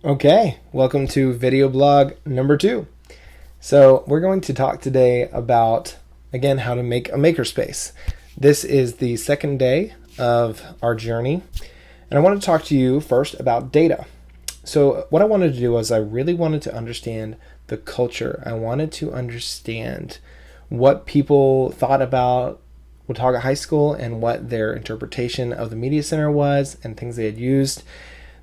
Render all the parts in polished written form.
Okay, welcome to video blog number 2. So we're going to talk today about, again, how to make a makerspace. This is the second day of our journey, and I want to talk to you first about data. So what I wanted to do was I really wanted to understand the culture. I wanted to understand what people thought about Watauga High School and what their interpretation of the Media Center was and things they had used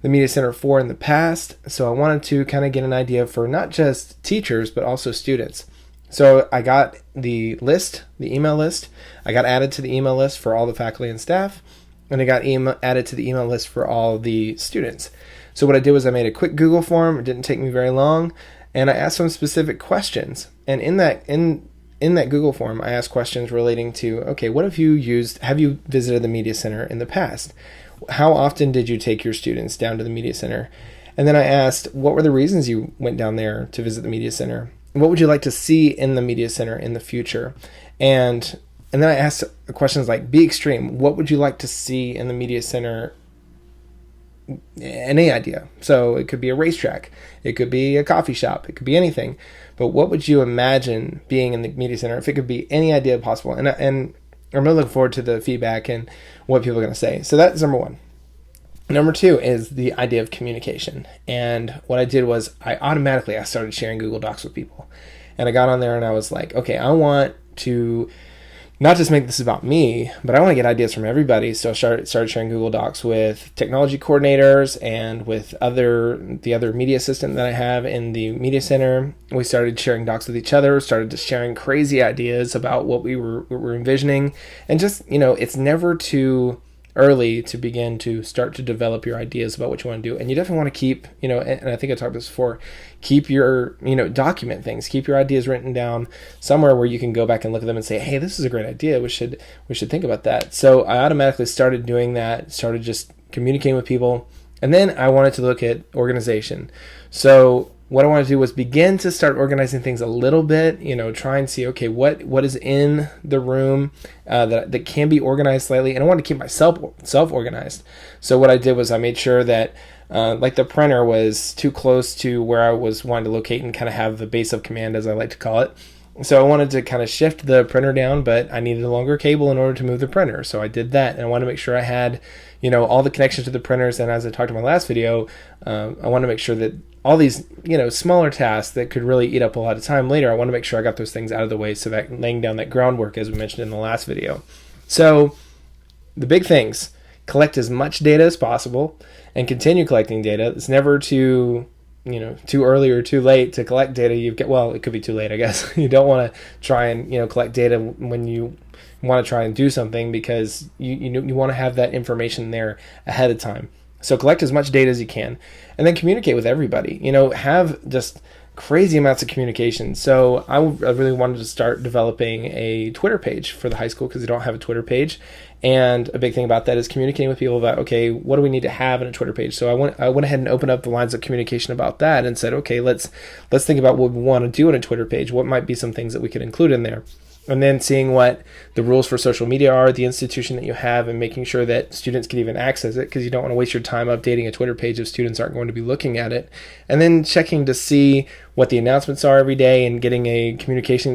the Media Center for in the past. So I wanted to kind of get an idea for not just teachers, but also students. So I got the email list. I got added to the email list for all the faculty and staff, and I got added to the email list for all the students. So what I did was I made a quick Google form. It didn't take me very long, and I asked some specific questions. And in that Google form, I asked questions relating to, okay, what have you visited the Media Center in the past? How often did you take your students down to the Media Center? And then I asked, what were the reasons you went down there to visit the Media Center? What would you like to see in the Media Center in the future? And then I asked questions like, be extreme. What would you like to see in the Media Center? Any idea. So it could be a racetrack. It could be a coffee shop. It could be anything. But what would you imagine being in the Media Center if it could be any idea possible? And I'm really looking forward to the feedback and what people are going to say. So that's number one. Number two is the idea of communication. And what I did was I started sharing Google Docs with people. And I got on there and I was like, okay, I want to not just make this about me, but I want to get ideas from everybody. So I started sharing Google Docs with technology coordinators and with the other media assistant that I have in the Media Center. We started sharing docs with each other, started just sharing crazy ideas about what we were envisioning. And just, it's never too early to begin to start to develop your ideas about what you want to do. And you definitely want to keep, and I think I talked about this before, keep your, document things, keep your ideas written down somewhere where you can go back and look at them and say, hey, this is a great idea. We should think about that. So I automatically started doing that, started just communicating with people. And then I wanted to look at organization. So what I wanted to do was begin to start organizing things a little bit, try and see, okay, what is in the room that can be organized slightly. And I wanted to keep myself self-organized. So what I did was I made sure that the printer was too close to where I was wanting to locate and kind of have the base of command, as I like to call it. So I wanted to kind of shift the printer down, but I needed a longer cable in order to move the printer. So I did that, and I wanted to make sure I had, all the connections to the printers. And as I talked in my last video, I want to make sure that all these, smaller tasks that could really eat up a lot of time later, I want to make sure I got those things out of the way, so that laying down that groundwork, as we mentioned in the last video. So the big things: collect as much data as possible and continue collecting data. It's never too early or too late to collect data. It could be too late, I guess. You don't want to try and, collect data when you want to try and do something, because you want to have that information there ahead of time. So collect as much data as you can, and then communicate with everybody. Have just crazy amounts of communication. So I really wanted to start developing a Twitter page for the high school, because they don't have a Twitter page. And a big thing about that is communicating with people about, okay, what do we need to have in a Twitter page? So I went ahead and opened up the lines of communication about that and said, okay, let's think about what we want to do in a Twitter page. What might be some things that we could include in there? And then seeing what the rules for social media are, the institution that you have, and making sure that students can even access it, because you don't want to waste your time updating a Twitter page if students aren't going to be looking at it. And then checking to see what the announcements are every day, and getting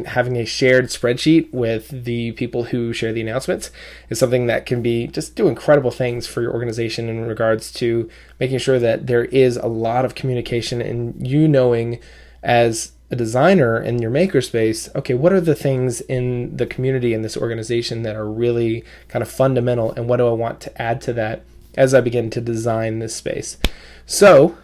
having a shared spreadsheet with the people who share the announcements is something that can do incredible things for your organization in regards to making sure that there is a lot of communication, and knowing as a designer in your makerspace, okay, what are the things in the community in this organization that are really kind of fundamental, and what do I want to add to that as I begin to design this space? So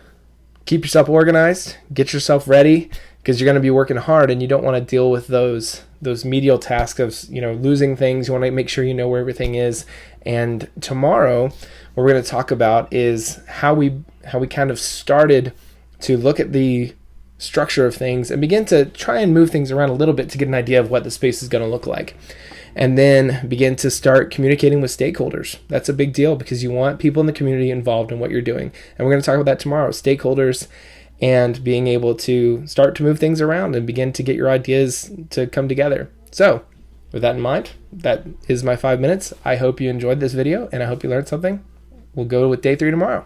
keep yourself organized, get yourself ready, because you're going to be working hard, and you don't want to deal with those medial tasks of losing things. You want to make sure you know where everything is. And tomorrow, what we're going to talk about is how we kind of started to look at the structure of things and begin to try and move things around a little bit to get an idea of what the space is going to look like, and then begin to start communicating with stakeholders. That's a big deal, because you want people in the community involved in what you're doing, and we're going to talk about that tomorrow: stakeholders, and being able to start to move things around and begin to get your ideas to come together. So with that in mind, that is my 5 minutes. I hope you enjoyed this video, and I hope you learned something. We'll go with day 3 tomorrow.